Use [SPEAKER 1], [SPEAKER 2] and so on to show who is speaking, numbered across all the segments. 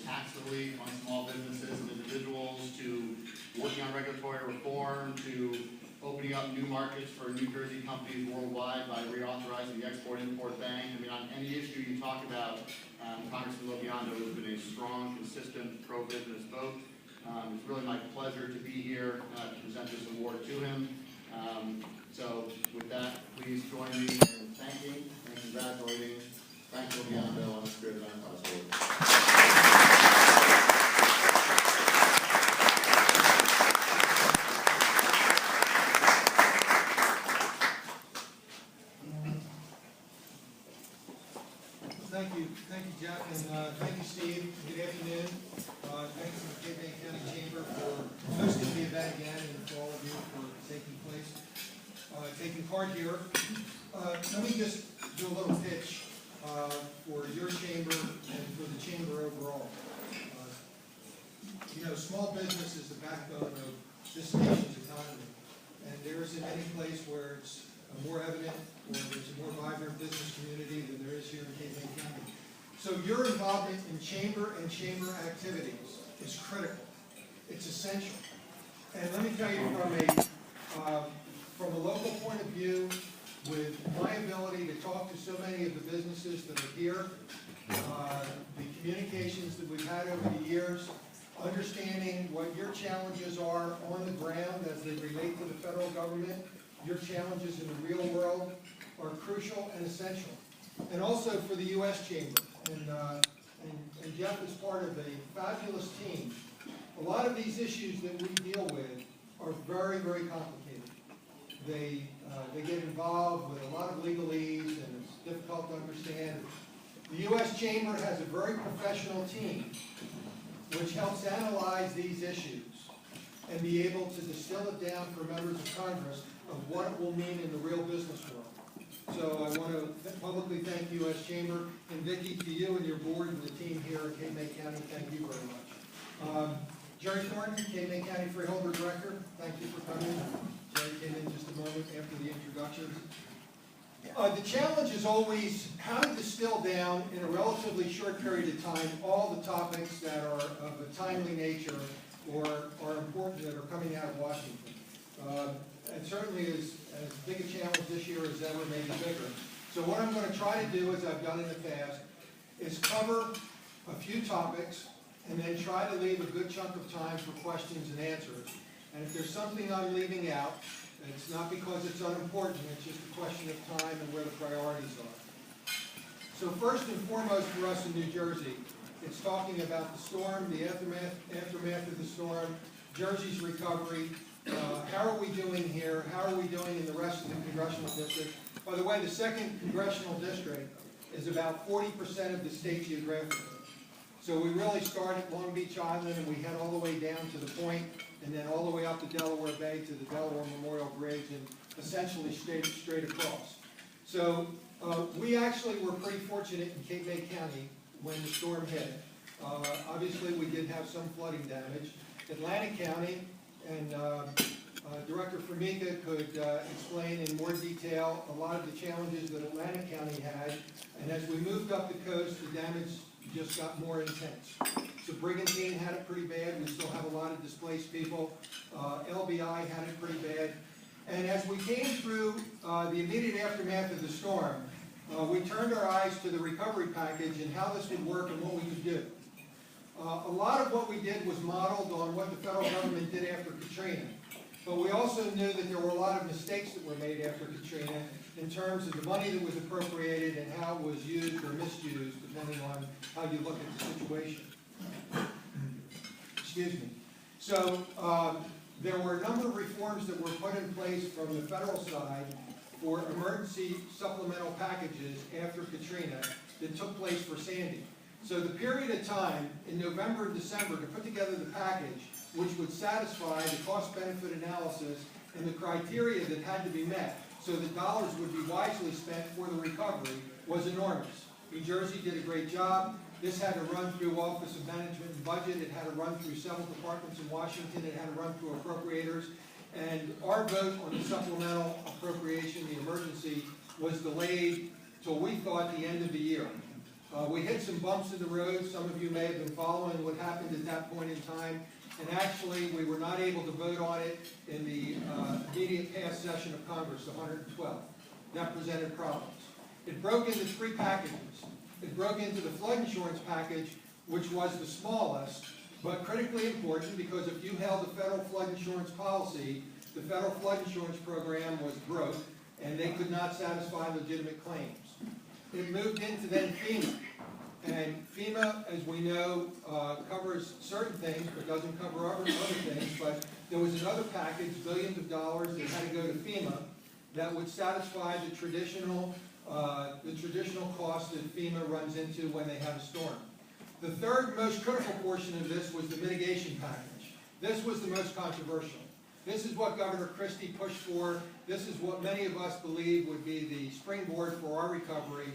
[SPEAKER 1] tax relief on small businesses and individuals, to working on regulatory reform, to opening up new markets for New Jersey companies worldwide by reauthorizing the Export-Import Bank. I mean, on any issue you talk about, Congressman LoBiondo has been a strong, consistent, pro-business vote. It's really my pleasure to be here to present this award to him. So with that, please join me in thanking and congratulating Frank LoBiondo on the Spirit of Enterprise Award.
[SPEAKER 2] Thank you, Jeff, and thank you, Steve. Good afternoon. Thank you to the Cape May County Chamber for hosting the event again, and to all of you for taking part here. Let me just do a little pitch for your chamber and for the chamber overall. You know, small business is the backbone of this nation's economy, and there isn't any place where it's more evident or there's a more vibrant business community than there is here in Cape May County. So your involvement in chamber and chamber activities is critical. It's essential. And let me tell you from a local point of view, with my ability to talk to so many of the businesses that are here, the communications that we've had over the years, understanding what your challenges are on the ground as they relate to the federal government, your challenges in the real world are crucial and essential. And also for the U.S. Chamber. And Jeff is part of a fabulous team. A lot of these issues that we deal with are very, very complicated. They get involved with a lot of legalese, and it's difficult to understand. The U.S. Chamber has a very professional team which helps analyze these issues and be able to distill it down for members of Congress of what it will mean in the real business world. So I want to publicly thank U.S. Chamber, and Vicki, to you and your board and the team here at Cape May County, thank you very much. Jerry Thornton, Cape May County Freeholder Director, thank you for coming. Jerry came in just a moment after the introductions. The challenge is always how to distill down in a relatively short period of time all the topics that are of a timely nature or are important that are coming out of Washington. And certainly as big a challenge this year as ever, maybe bigger. So what I'm going to try to do, as I've done in the past, is cover a few topics and then try to leave a good chunk of time for questions and answers. And if there's something I'm leaving out, it's not because it's unimportant, it's just a question of time and where the priorities are. So first and foremost for us in New Jersey, it's talking about the storm, the aftermath of the storm, Jersey's recovery. How are we doing here? How are we doing in the rest of the congressional district? By the way, the 2nd congressional district is about 40% of the state geographically. So we really start at Long Beach Island and we head all the way down to the point and then all the way up to Delaware Bay to the Delaware Memorial Bridge and essentially straight across. So we actually were pretty fortunate in Cape May County when the storm hit. Obviously we did have some flooding damage. Atlantic County, and Director Formica could explain in more detail a lot of the challenges that Atlantic County had. And as we moved up the coast, the damage just got more intense. So Brigantine had it pretty bad. We still have a lot of displaced people. LBI had it pretty bad. And as we came through the immediate aftermath of the storm, we turned our eyes to the recovery package and how this would work and what we could do. A lot of what we did was modeled on what the federal government did after Katrina. But we also knew that there were a lot of mistakes that were made after Katrina in terms of the money that was appropriated and how it was used or misused, depending on how you look at the situation. Excuse me. So there were a number of reforms that were put in place from the federal side for emergency supplemental packages after Katrina that took place for Sandy. So the period of time in November and December to put together the package which would satisfy the cost-benefit analysis and the criteria that had to be met so that dollars would be wisely spent for the recovery was enormous. New Jersey did a great job. This had to run through Office of Management and Budget. It had to run through several departments in Washington. It had to run through appropriators. And our vote on the supplemental appropriation, the emergency, was delayed till we thought the end of the year. We hit some bumps in the road. Some of you may have been following what happened at that point in time. And actually, we were not able to vote on it in the immediate past session of Congress, the 112. That presented problems. It broke into 3 packages. It broke into the flood insurance package, which was the smallest, but critically important because if you held the federal flood insurance policy, the federal flood insurance program was broke and they could not satisfy legitimate claims. It moved into then FEMA. And FEMA, as we know, covers certain things but doesn't cover other things. But there was another package, billions of dollars, that had to go to FEMA that would satisfy the traditional cost that FEMA runs into when they have a storm. The third most critical portion of this was the mitigation package. This was the most controversial. This is what Governor Christie pushed for. This is what many of us believe would be the springboard for our recovery.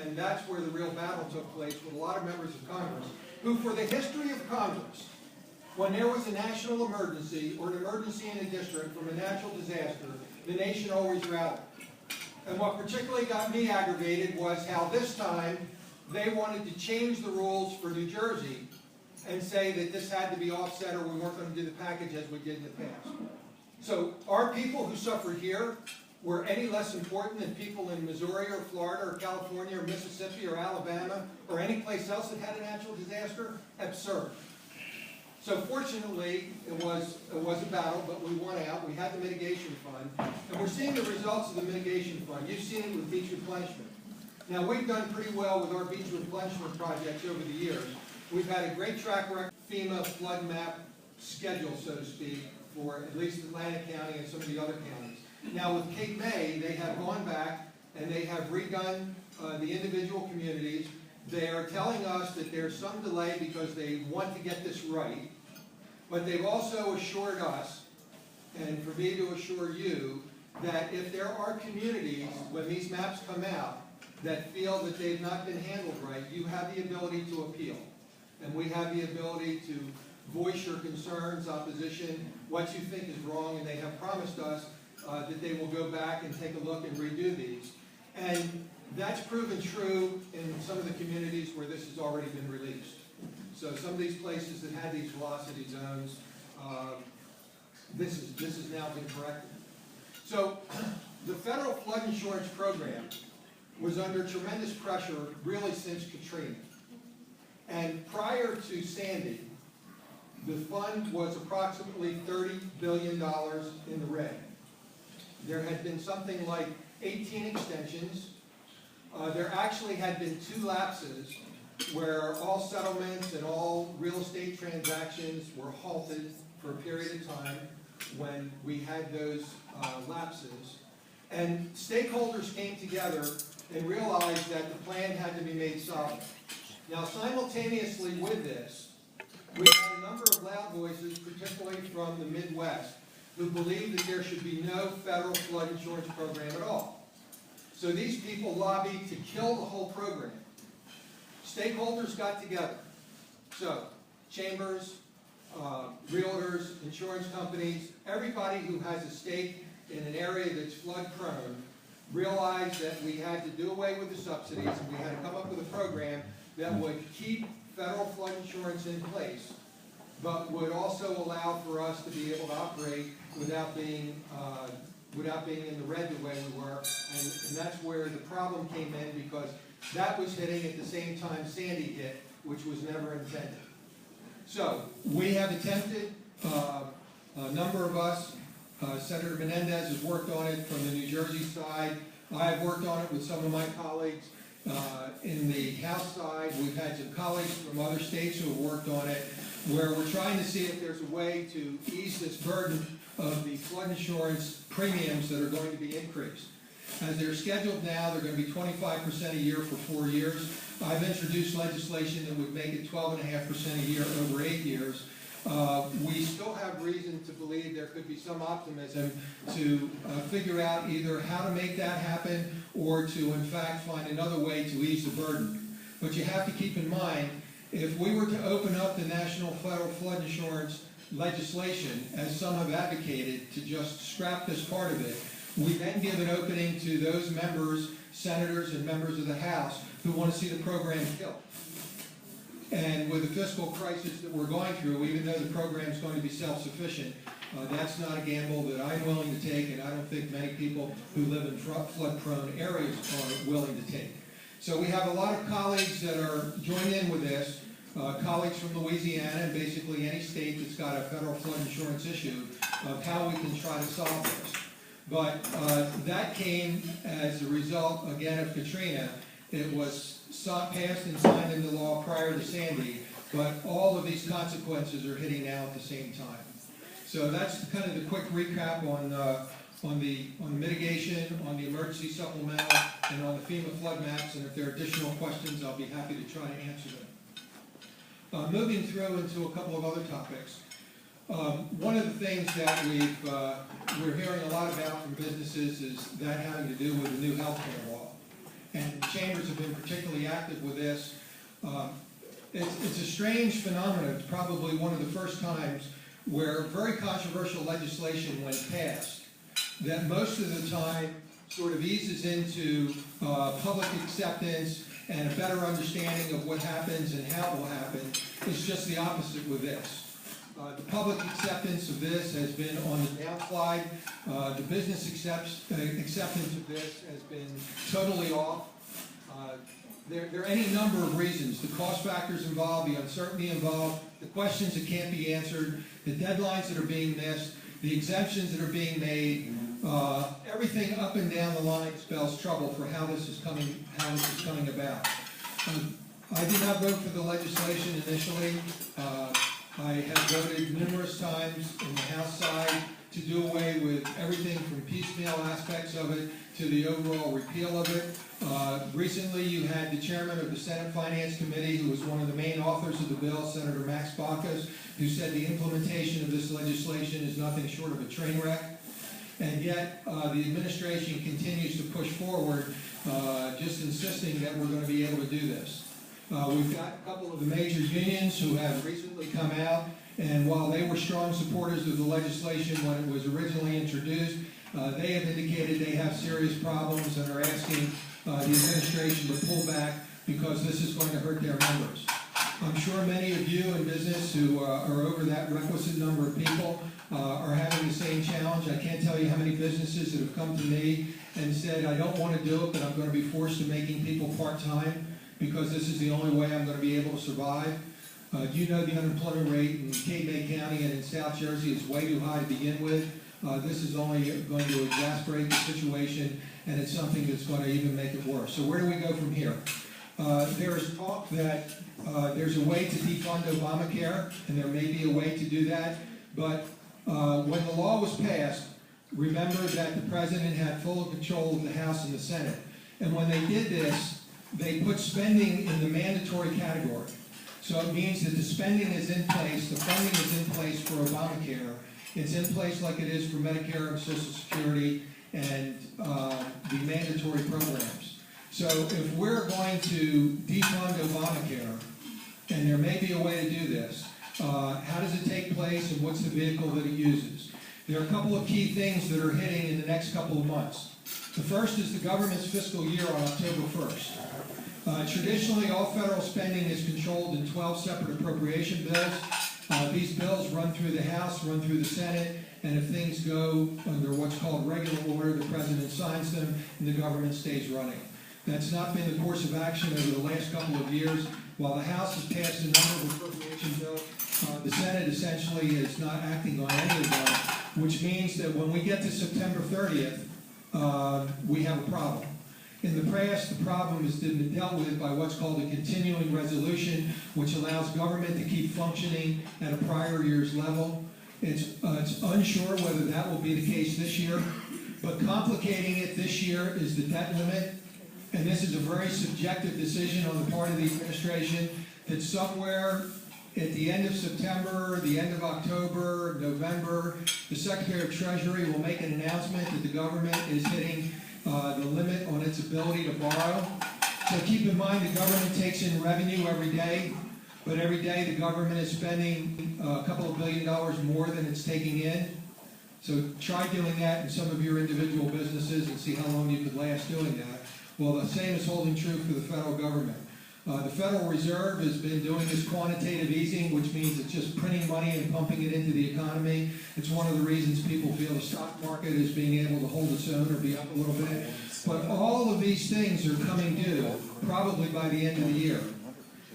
[SPEAKER 2] And that's where the real battle took place with a lot of members of Congress, who for the history of Congress, when there was a national emergency or an emergency in a district from a natural disaster, the nation always rallied. And what particularly got me aggravated was how this time they wanted to change the rules for New Jersey and say that this had to be offset or we weren't going to do the package as we did in the past. So our people who suffered here were any less important than people in Missouri or Florida or California or Mississippi or Alabama or any place else that had a natural disaster? Absurd. So fortunately, it was a battle, but we won out. We had the mitigation fund, and we're seeing the results of the mitigation fund. You've seen it with beach replenishment. Now, we've done pretty well with our beach replenishment projects over the years. We've had a great track record, FEMA flood map schedule, so to speak, for at least Atlantic County and some of the other counties. Now, with Cape May, they have gone back and they have redone the individual communities. They are telling us that there's some delay because they want to get this right, but they've also assured us, and for me to assure you, that if there are communities, when these maps come out, that feel that they've not been handled right, you have the ability to appeal. And we have the ability to voice your concerns, opposition, what you think is wrong, and they have promised us that they will go back and take a look and redo these. And that's proven true in some of the communities where this has already been released. So some of these places that had these velocity zones, this has now been corrected. So the federal flood insurance program was under tremendous pressure really since Katrina. And prior to Sandy, the fund was approximately $30 billion in the red. There had been something like 18 extensions. There actually had been 2 lapses where all settlements and all real estate transactions were halted for a period of time when we had those lapses. And stakeholders came together and realized that the plan had to be made solid. Now, simultaneously with this, we had a number of loud voices, particularly from the Midwest, who believed that there should be no federal flood insurance program at all. So these people lobbied to kill the whole program. Stakeholders got together. So, chambers, realtors, insurance companies, everybody who has a stake in an area that's flood prone realized that we had to do away with the subsidies and we had to come up with a program that would keep federal flood insurance in place, but would also allow for us to be able to operate without being in the red the way we were. And that's where the problem came in, because that was hitting at the same time Sandy hit, which was never intended. So we have attempted, a number of us, Senator Menendez has worked on it from the New Jersey side. I have worked on it with some of my colleagues in the House side. We've had some colleagues from other states who have worked on it, where we're trying to see if there's a way to ease this burden of the flood insurance premiums that are going to be increased. As they're scheduled now, they're going to be 25% a year for 4 years. I've introduced legislation that would make it 12.5% a year over 8 years. We still have reason to believe there could be some optimism to figure out either how to make that happen or to, in fact, find another way to ease the burden. But you have to keep in mind, if we were to open up the national federal flood insurance legislation, as some have advocated, to just scrap this part of it, we then give an opening to those members, senators and members of the House, who want to see the program killed. And with the fiscal crisis that we're going through, even though the program is going to be self-sufficient, that's not a gamble that I'm willing to take, and I don't think many people who live in flood-prone areas are willing to take. So we have a lot of colleagues that are joined in with this, colleagues from Louisiana and basically any state that's got a federal flood insurance issue of how we can try to solve this. But that came as a result, again, of Katrina. It was passed and signed into law prior to Sandy, but all of these consequences are hitting now at the same time. So that's kind of the quick recap on mitigation, on the emergency supplemental, and on the FEMA flood maps. And if there are additional questions, I'll be happy to try to answer them. Moving through into a couple of other topics. One of the things that we're hearing a lot about from businesses is that having to do with the new health care law. And chambers have been particularly active with this. It's a strange phenomenon. It's probably one of the first times where very controversial legislation, when passed, that most of the time sort of eases into public acceptance and a better understanding of what happens and how it will happen. It's just the opposite with this. The public acceptance of this has been on the downslide. The business acceptance of this has been totally off. There are any number of reasons. The cost factors involved, the uncertainty involved, the questions that can't be answered, the deadlines that are being missed, the exemptions that are being made. Everything up and down the line spells trouble for how this is coming about. I did not vote for the legislation initially. I have voted numerous times in the House side to do away with everything from piecemeal aspects of it to the overall repeal of it. Recently, you had the chairman of the Senate Finance Committee, who was one of the main authors of the bill, Senator Max Baucus, who said the implementation of this legislation is nothing short of a train wreck. And yet, the administration continues to push forward, just insisting that we're going to be able to do this. We've got a couple of the major unions who have recently come out, and while they were strong supporters of the legislation when it was originally introduced, they have indicated they have serious problems and are asking the administration to pull back because this is going to hurt their members. I'm sure many of you in business who are over that requisite number of people are having the same challenge. I can't tell you how many businesses that have come to me and said, I don't want to do it, but I'm going to be forced to making people part-time because this is the only way I'm going to be able to survive. You know the unemployment rate in Cape May County and in South Jersey is way too high to begin with. This is only going to exacerbate the situation, and it's something that's going to even make it worse. So where do we go from here? There's talk that there's a way to defund Obamacare, and there may be a way to do that, but when the law was passed, remember that the president had full control of the House and the Senate. And when they did this, they put spending in the mandatory category. So it means that the spending is in place, the funding is in place for Obamacare. It's in place like it is for Medicare and Social Security and the mandatory programs. So if we're going to defund Obamacare, and there may be a way to do this, how does it take place and what's the vehicle that it uses? There are a couple of key things that are hitting in the next couple of months. The first is the government's fiscal year on October 1st. Traditionally, all federal spending is controlled in 12 separate appropriation bills. These bills run through the House, run through the Senate, and if things go under what's called regular order, the president signs them and the government stays running. That's not been the course of action over the last couple of years. While the House has passed a number of appropriation bills, the Senate essentially is not acting on any of them, which means that when we get to September 30th, we have a problem. In the past, the problem has been dealt with by what's called a continuing resolution, which allows government to keep functioning at a prior year's level. It's unsure whether that will be the case this year, but complicating it this year is the debt limit, and this is a very subjective decision on the part of the administration that somewhere at the end of September, the end of October, November, the Secretary of Treasury will make an announcement that the government is hitting the limit on its ability to borrow. So keep in mind the government takes in revenue every day, but every day the government is spending a couple of $1 billion more than it's taking in. So try doing that in some of your individual businesses and see how long you could last doing that. Well, the same is holding true for the federal government. The Federal Reserve has been doing this quantitative easing, which means it's just printing money and pumping it into the economy. It's one of the reasons people feel the stock market is being able to hold its own or be up a little bit. But all of these things are coming due probably by the end of the year.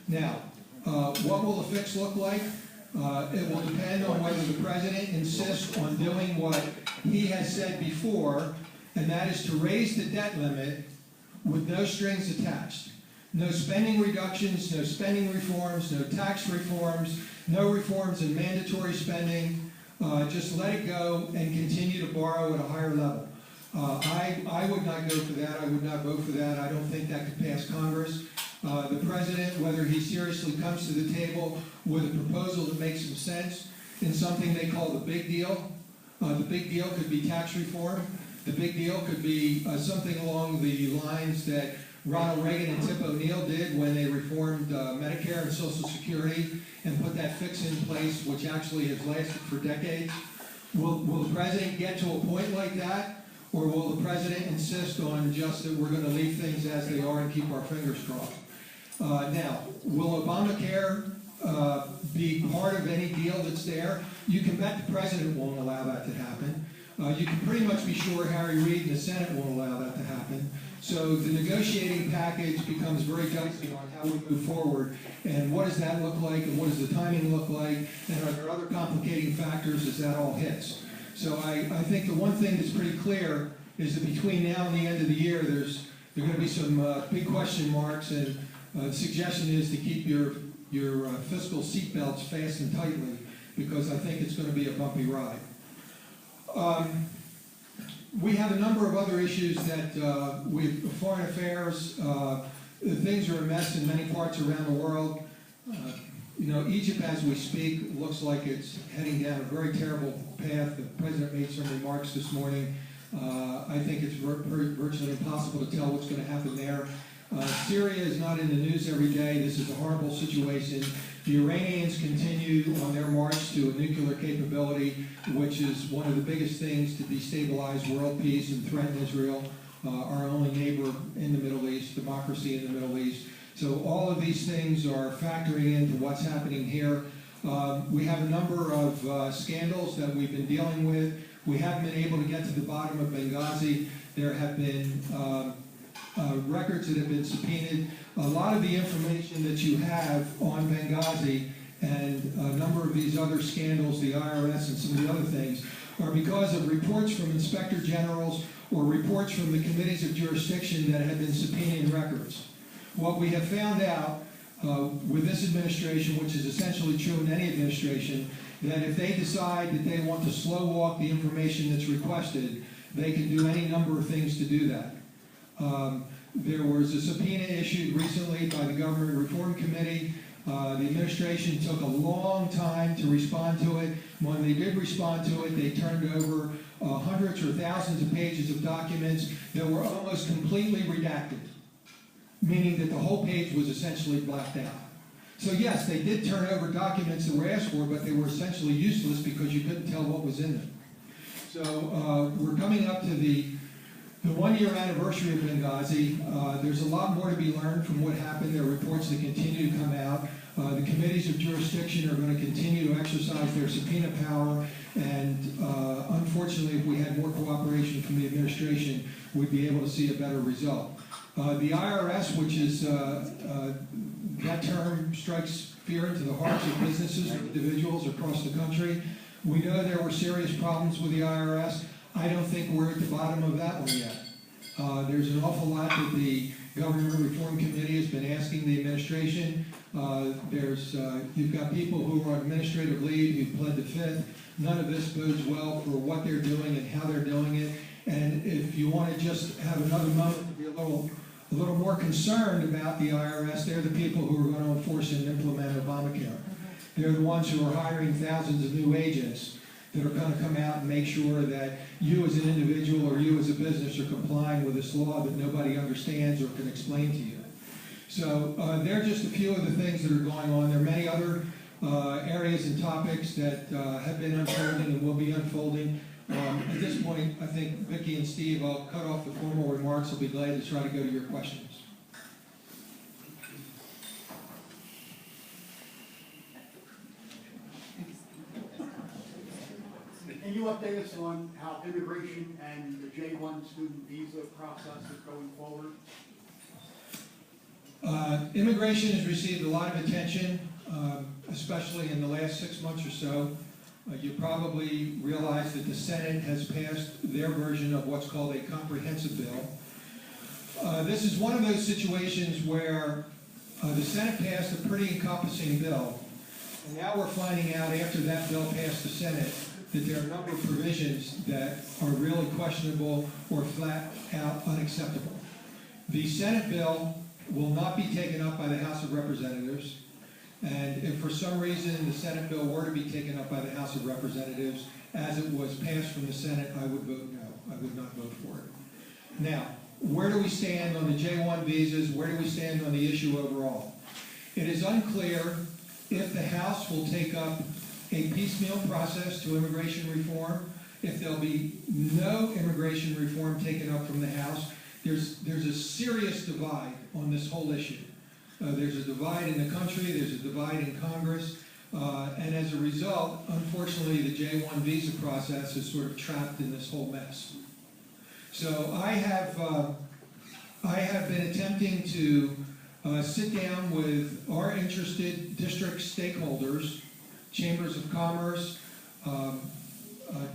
[SPEAKER 2] Now, what will the fix look like? It will depend on whether the president insists on doing what he has said before, and that is to raise the debt limit with no strings attached. No spending reductions, no spending reforms, no tax reforms, no reforms in mandatory spending. Just let it go and continue to borrow at a higher level. I would not go for that. I would not vote for that. I don't think that could pass Congress. The president, whether he seriously comes to the table with a proposal that makes some sense in something they call the big deal. The big deal could be tax reform. The big deal could be something along the lines that Ronald Reagan and Tip O'Neill did when they reformed Medicare and Social Security and put that fix in place, which actually has lasted for decades. Will the president get to a point like that, or will the president insist on just that we're going to leave things as they are and keep our fingers crossed? Now, will Obamacare be part of any deal that's there? You can bet the president won't allow that to happen. You can pretty much be sure Harry Reid and the Senate won't allow that to happen. So the negotiating package becomes very dicey on how we move forward, and what does that look like, and what does the timing look like, and are there other complicating factors as that all hits? So I think the one thing that's pretty clear is that between now and the end of the year, there are going to be some big question marks, and the suggestion is to keep your fiscal seatbelts fast and tightly, because I think it's going to be a bumpy ride. We have a number of other issues that with foreign affairs, things are a mess in many parts around the world. Egypt, as we speak, looks like it's heading down a very terrible path. The president made some remarks this morning. I think it's virtually impossible to tell what's going to happen there. Syria is not in the news every day. This is a horrible situation. The Iranians continue on their march to a nuclear capability, which is one of the biggest things to destabilize world peace and threaten Israel, our only neighbor in the Middle East, democracy in the Middle East. So all of these things are factoring into what's happening here. We have a number of scandals that we've been dealing with. We haven't been able to get to the bottom of Benghazi. There have been records that have been subpoenaed. A lot of the information that you have on Benghazi and a number of these other scandals, the IRS and some of the other things, are because of reports from inspector generals or reports from the committees of jurisdiction that have been subpoenaing records. What we have found out with this administration, which is essentially true in any administration, that if they decide that they want to slow walk the information that's requested, they can do any number of things to do that. There was a subpoena issued recently by the Government Reform Committee. The administration took a long time to respond to it. When they did respond to it, they turned over hundreds or thousands of pages of documents that were almost completely redacted, meaning that the whole page was essentially blacked out. So yes, they did turn over documents that were asked for, but they were essentially useless because you couldn't tell what was in them. So we're coming up to the one-year anniversary of Benghazi. There's a lot more to be learned from what happened. There are reports that continue to come out. The committees of jurisdiction are going to continue to exercise their subpoena power, and unfortunately, if we had more cooperation from the administration, we'd be able to see a better result. The IRS, which is, that term strikes fear into the hearts of businesses and individuals across the country. We know there were serious problems with the IRS. I don't think we're at the bottom of that one yet. There's an awful lot that the Government Reform Committee has been asking the administration. You've got people who are on administrative leave who pled the fifth. None of this bodes well for what they're doing and how they're doing it. And if you want to just have another moment to be a little more concerned about the IRS, they're the people who are going to enforce and implement Obamacare. They're the ones who are hiring thousands of new agents that are going to come out and make sure that you as an individual or you as a business are complying with this law that nobody understands or can explain to you. So they're just a few of the things that are going on. There are many other areas and topics that have been unfolding and will be unfolding. At this point, I think Vicki and Steve, I'll cut off the formal remarks. I'll be glad to try to go to your questions.
[SPEAKER 3] Can you update us on how immigration and the J-1 student visa process is going forward?
[SPEAKER 2] Immigration has received a lot of attention, especially in the last 6 months or so. You probably realize that the Senate has passed their version of what's called a comprehensive bill. This is one of those situations where the Senate passed a pretty encompassing bill, and now we're finding out after that bill passed the Senate that there are a number of provisions that are really questionable or flat out unacceptable. The Senate bill will not be taken up by the House of Representatives, and if for some reason the Senate bill were to be taken up by the House of Representatives as it was passed from the Senate, I would vote no. I would not vote for it. Now, where do we stand on the J-1 visas? Where do we stand on the issue overall? It is unclear if the House will take up a piecemeal process to immigration reform, if there'll be no immigration reform taken up from the House. There's a serious divide on this whole issue. There's a divide in the country, there's a divide in Congress, and as a result, unfortunately, the J-1 visa process is sort of trapped in this whole mess. So I have been attempting to sit down with our interested district stakeholders, chambers of commerce,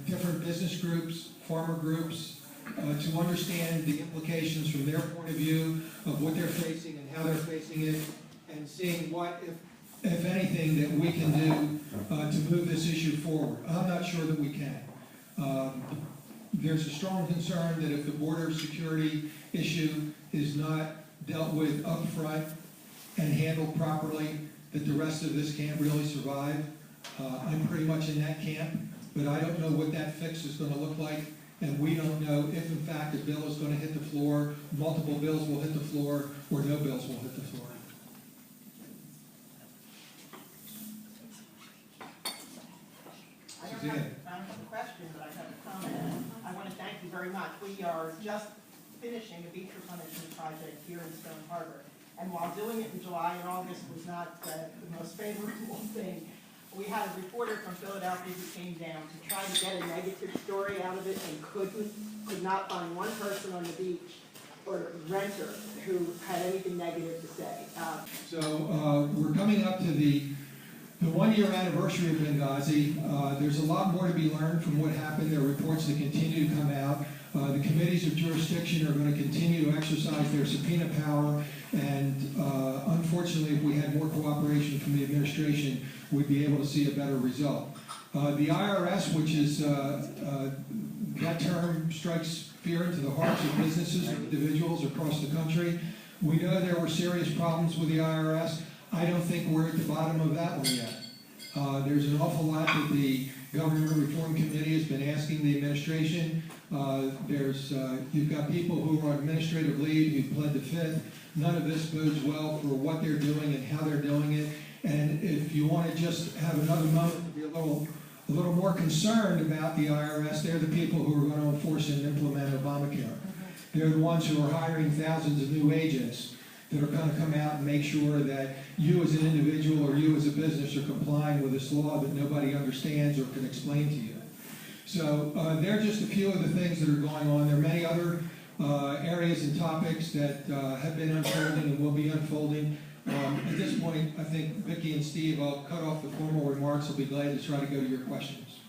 [SPEAKER 2] different business groups, farmer groups, to understand the implications from their point of view of what they're facing and how they're facing it, and seeing what, if anything, that we can do to move this issue forward. I'm not sure that we can. There's a strong concern that if the border security issue is not dealt with up front and handled properly, that the rest of this can't really survive. I'm pretty much in that camp, but I don't know what that fix is going to look like, and we don't know if, in fact, a bill is going to hit the floor, multiple bills will hit the floor, or no bills will hit the floor.
[SPEAKER 4] I don't have a question, but I have a comment. I want to thank you very much. We are just finishing a beach replenishment project here in Stone Harbor. And while doing it in July and August was not the most favorable thing, we had a reporter from Philadelphia who came down to try to get a negative story out of it and could not find one person on the beach or renter who had anything negative to say.
[SPEAKER 2] So we're coming up to the 1-year anniversary of Benghazi. There's a lot more to be learned from what happened. There are reports that continue to come out. The committees of jurisdiction are going to continue to exercise their subpoena power, and unfortunately, if we had more cooperation from the administration, we'd be able to see a better result. The IRS, which is, that term strikes fear into the hearts of businesses and individuals across the country. We know there were serious problems with the IRS. I don't think we're at the bottom of that one yet. There's an awful lot that the Government Reform Committee has been asking the administration. You've got people who are on administrative leave who pled the fifth. None of this bodes well for what they're doing and how they're doing it. And if you want to just have another moment to be a little more concerned about the IRS, they're the people who are going to enforce and implement Obamacare. They're the ones who are hiring thousands of new agents that are going to come out and make sure that you as an individual or you as a business are complying with this law that nobody understands or can explain to you. So they're just a few of the things that are going on. There are many other areas and topics that have been unfolding and will be unfolding. At this point, I think Vicki and Steve, I'll cut off the formal remarks. I'll be glad to try to go to your questions.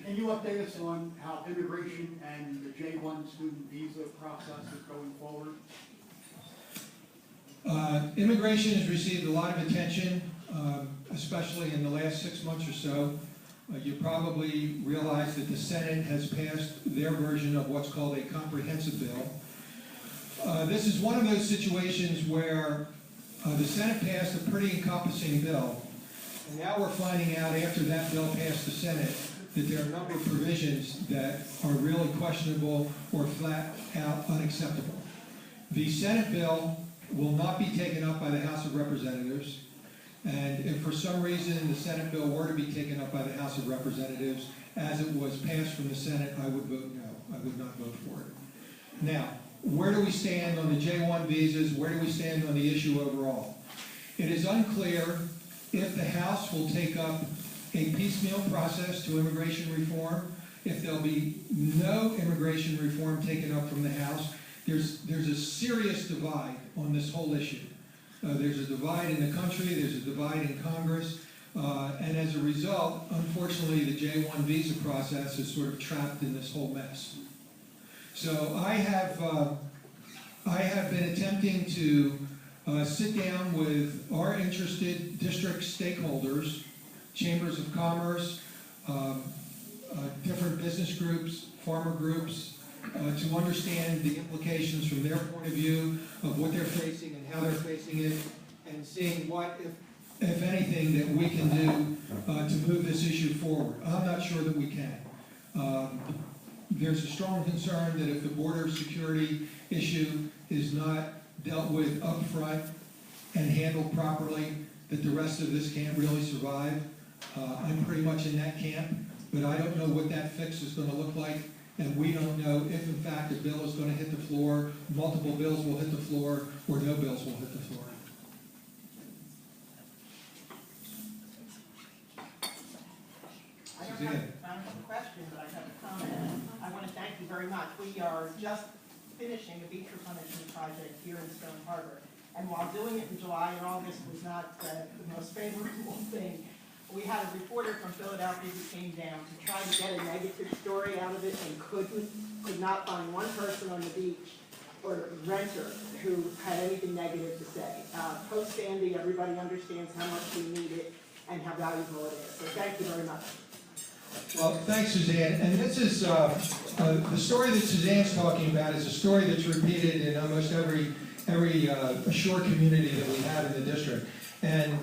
[SPEAKER 3] Can you update us on how immigration and the J-1 student visa process is going forward?
[SPEAKER 2] Immigration has received a lot of attention, especially in the last 6 months or so. You probably realize that the Senate has passed their version of what's called a comprehensive bill. This is one of those situations where the Senate passed a pretty encompassing bill, and now we're finding out after that bill passed the Senate that there are a number of provisions that are really questionable or flat out unacceptable. The Senate bill will not be taken up by the House of Representatives. And if for some reason the Senate bill were to be taken up by the House of Representatives, as it was passed from the Senate, I would vote no. I would not vote for it. Now, where do we stand on the J-1 visas? Where do we stand on the issue overall? It is unclear if the House will take up a piecemeal process to immigration reform, if there'll be no immigration reform taken up from the House. There's a serious divide on this whole issue. There's a divide in the country, there's a divide in Congress, and as a result, unfortunately, the J-1 visa process is sort of trapped in this whole mess. So I have been attempting to sit down with our interested district stakeholders, chambers of commerce, different business groups, farmer groups, to understand the implications from their point of view of what they're facing and how they're facing it, and seeing what, if anything, that we can do to move this issue forward. I'm not sure that we can. There's a strong concern that if the border security issue is not dealt with up front and handled properly, that the rest of this can't really survive. I'm pretty much in that camp, but I don't know what that fix is going to look like, and we don't know if, in fact, a bill is going to hit the floor, multiple bills will hit the floor, or no bills will hit the floor.
[SPEAKER 4] I don't have a question, but I have a comment. I want to thank you very much. We are just finishing a beach replenishment project here in Stone Harbor. And while doing it in July and August was not the most favorable thing, we had a reporter from Philadelphia who came down to try to get a negative story out of it and could not find one person on the beach or renter who had anything negative to say. Post-Sandy, everybody understands how much we need it and how valuable it is. So thank you very much.
[SPEAKER 2] Well, thanks, Suzanne. And this is, the story that Suzanne's talking about is a story that's repeated in almost every shore community that we have in the district. And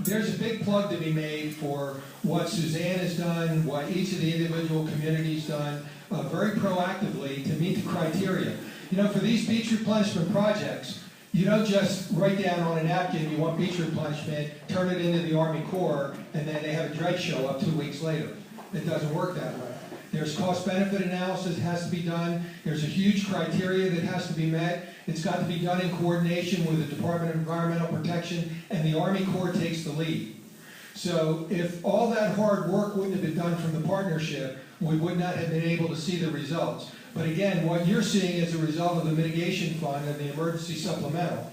[SPEAKER 2] there's a big plug to be made for what Suzanne has done, what each of the individual communities done, very proactively to meet the criteria. You know, for these beach replenishment projects, you don't just write down on a napkin you want beach replenishment, turn it into the Army Corps, and then they have a dredge show up 2 weeks later. It doesn't work that way. There's cost-benefit analysis that has to be done. There's a huge criteria that has to be met. It's got to be done in coordination with the Department of Environmental Protection, and the Army Corps takes the lead. So if all that hard work wouldn't have been done from the partnership, we would not have been able to see the results. But again, what you're seeing is a result of the mitigation fund and the emergency supplemental.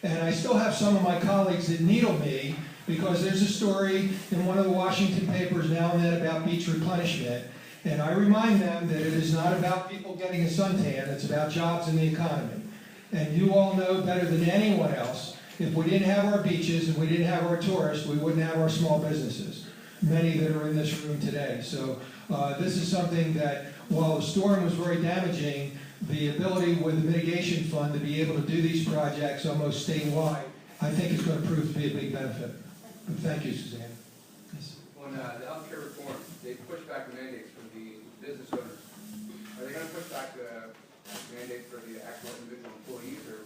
[SPEAKER 2] And I still have some of my colleagues that needle me because there's a story in one of the Washington papers now and then about beach replenishment. And I remind them that it is not about people getting a suntan, it's about jobs and the economy. And you all know better than anyone else, if we didn't have our beaches and we didn't have our tourists, we wouldn't have our small businesses, many that are in this room today. So this is something that, while the storm was very damaging, the ability with the mitigation fund to be able to do these projects almost statewide, I think is going to prove to be a big benefit. But thank you, Suzanne. Yes.
[SPEAKER 5] On the healthcare reform, they pushed back the mandates for the business owners. Are they going to push back the mandates for the actual individual employees, or?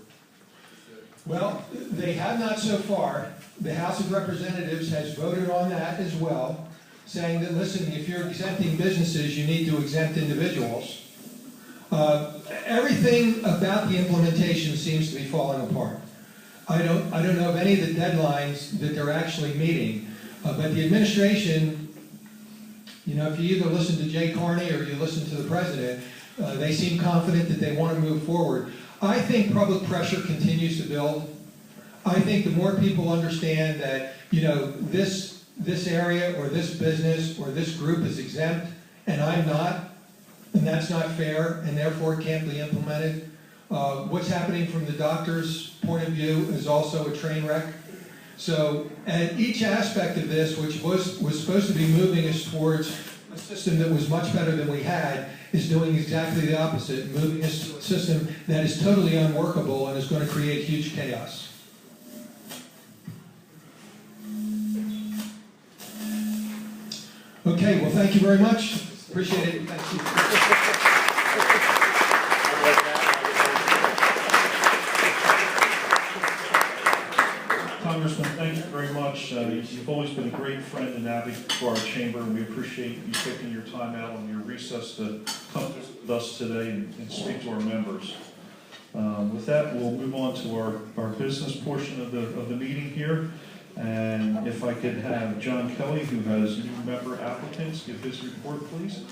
[SPEAKER 2] Well, they have not so far. The House of Representatives has voted on that as well, saying that, listen, if you're exempting businesses, you need to exempt individuals. Everything about the implementation seems to be falling apart. I don't know of any of the deadlines that they're actually meeting, but the administration, you know, if you either listen to Jay Carney or you listen to the president, they seem confident that they want to move forward. I think public pressure continues to build. I think the more people understand that, you know, this area or this business or this group is exempt and I'm not, and that's not fair, and therefore it can't be implemented. What's happening from the doctor's point of view is also a train wreck. So at each aspect of this, which was supposed to be moving us towards a system that was much better than we had, is doing exactly the opposite, moving us to a system that is totally unworkable and is going to create huge chaos. Okay, well, thank you very much. Appreciate it. Thank you.
[SPEAKER 6] much. You've always been a great friend and advocate for our chamber, and we appreciate you taking your time out on your recess to come with us today and speak to our members. With that, we'll move on to our business portion of the meeting here. And if I could have John Kelly, who has new member applicants, give his report, please.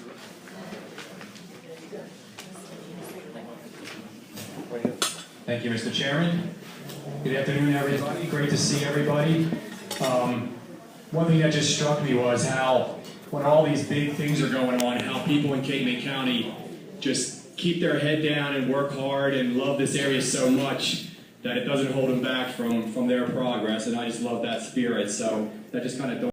[SPEAKER 7] Thank you, Mr. Chairman. Good afternoon, everybody. Great to see everybody. One thing that just struck me was how, when all these big things are going on, how people in Cape May County just keep their head down and work hard and love this area so much that it doesn't hold them back from their progress. And I just love that spirit. So that just kind of